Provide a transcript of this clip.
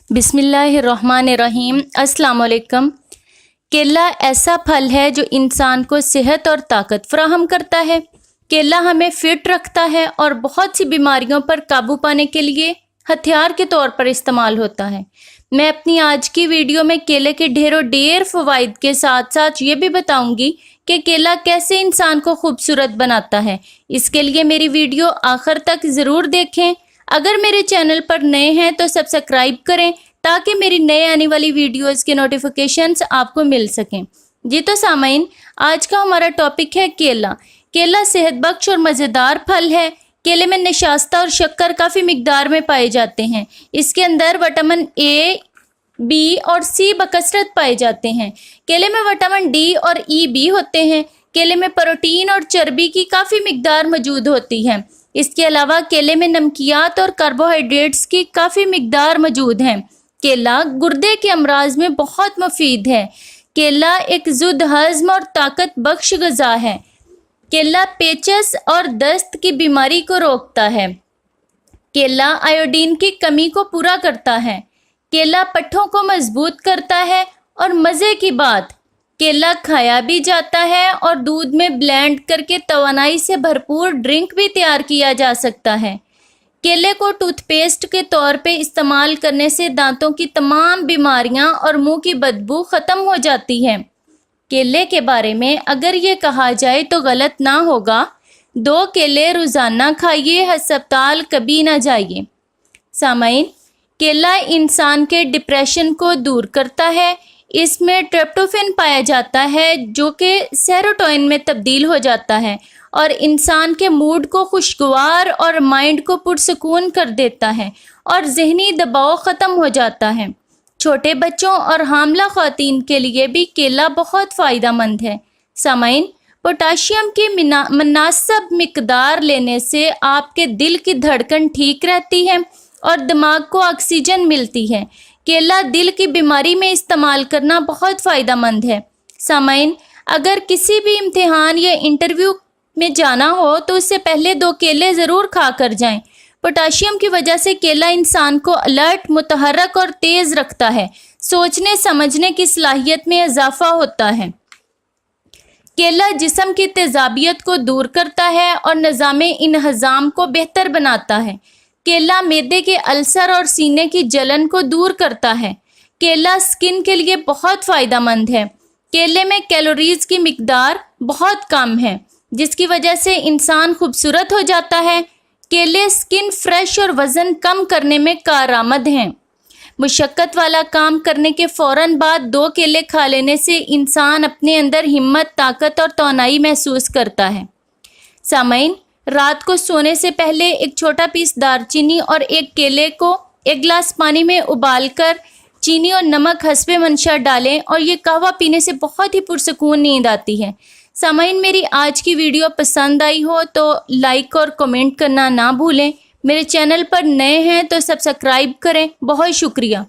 बिस्मिल्लाहिर्रहमानिर्रहीम। अस्सलाम वालेकुम। केला ऐसा फल है जो इंसान को सेहत और ताकत फराहम करता है। केला हमें फिट रखता है और बहुत सी बीमारियों पर काबू पाने के लिए हथियार के तौर पर इस्तेमाल होता है। मैं अपनी आज की वीडियो में केले के ढेर फ़वाइद के साथ साथ ये भी बताऊंगी कि केला कैसे इंसान को खूबसूरत बनाता है। इसके लिए मेरी वीडियो आखिर तक ज़रूर देखें। अगर मेरे चैनल पर नए हैं तो सब्सक्राइब करें ताकि मेरी नए आने वाली वीडियोस के नोटिफिकेशंस आपको मिल सकें। जी तो सामाइन, आज का हमारा टॉपिक है केला। केला सेहत बख्श और मज़ेदार फल है। केले में नशास्ता और शक्कर काफ़ी मिकदार में पाए जाते हैं। इसके अंदर विटामिन ए, बी और सी बकसरत पाए जाते हैं। केले में विटामिन डी और ई भी होते हैं। केले में प्रोटीन और चर्बी की काफ़ी मिकदार मौजूद होती है। इसके अलावा केले में नमकियात और कार्बोहाइड्रेट्स की काफ़ी मिकदार मौजूद हैं। केला गुर्दे के अमराज में बहुत मुफीद है। केला एक ज़ुद हज़्म और ताकत बख्श ग़िज़ा है। केला पेचस और दस्त की बीमारी को रोकता है। केला आयोडीन की कमी को पूरा करता है। केला पट्ठों को मजबूत करता है और मज़े की बात, केला खाया भी जाता है और दूध में ब्लेंड करके तवानाई से भरपूर ड्रिंक भी तैयार किया जा सकता है। केले को टूथपेस्ट के तौर पे इस्तेमाल करने से दांतों की तमाम बीमारियां और मुंह की बदबू ख़त्म हो जाती है। केले के बारे में अगर ये कहा जाए तो गलत ना होगा, 2 केले रोज़ाना खाइए, अस्पताल कभी ना जाइए। सामाइन, केला इंसान के डिप्रेशन को दूर करता है। इसमें ट्रिप्टोफैन पाया जाता है जो कि सेरोटोनिन में तब्दील हो जाता है और इंसान के मूड को खुशगवार और माइंड को पुरसकून कर देता है और जहनी दबाव ख़त्म हो जाता है। छोटे बच्चों और हामला ख़वातीन के लिए भी केला बहुत फ़ायदेमंद है। सामाइन, पोटाशियम की मुनासिब मिकदार लेने से आपके दिल की धड़कन ठीक रहती है और दिमाग को ऑक्सीजन मिलती है। केला दिल की बीमारी में इस्तेमाल करना बहुत फ़ायदेमंद है। सामाइन, अगर किसी भी इम्तिहान या इंटरव्यू में जाना हो तो उससे पहले 2 केले ज़रूर खा कर जाएं। पोटाशियम की वजह से केला इंसान को अलर्ट, मुतहर्रक और तेज़ रखता है। सोचने समझने की सलाहियत में इजाफा होता है। केला जिस्म की तेज़ाबियत को दूर करता है और निज़ामे इन्हज़ाम को बेहतर बनाता है। केला मैदे के अल्सर और सीने की जलन को दूर करता है। केला स्किन के लिए बहुत फ़ायदेमंद है। केले में कैलोरीज़ की मिकदार बहुत कम है जिसकी वजह से इंसान खूबसूरत हो जाता है। केले स्किन फ्रेश और वज़न कम करने में कारआमद हैं। मुशक्क़त वाला काम करने के फ़ौरन बाद 2 केले खा लेने से इंसान अपने अंदर हिम्मत, ताकत और तौनाई महसूस करता है। सामाइन, रात को सोने से पहले एक छोटा पीस दालचीनी और 1 केले को 1 गिलास पानी में उबालकर चीनी और नमक हस्बे मंशा डालें और ये कहवा पीने से बहुत ही पुरसकून नींद आती है। सामाइन, मेरी आज की वीडियो पसंद आई हो तो लाइक और कमेंट करना ना भूलें। मेरे चैनल पर नए हैं तो सब्सक्राइब करें। बहुत शुक्रिया।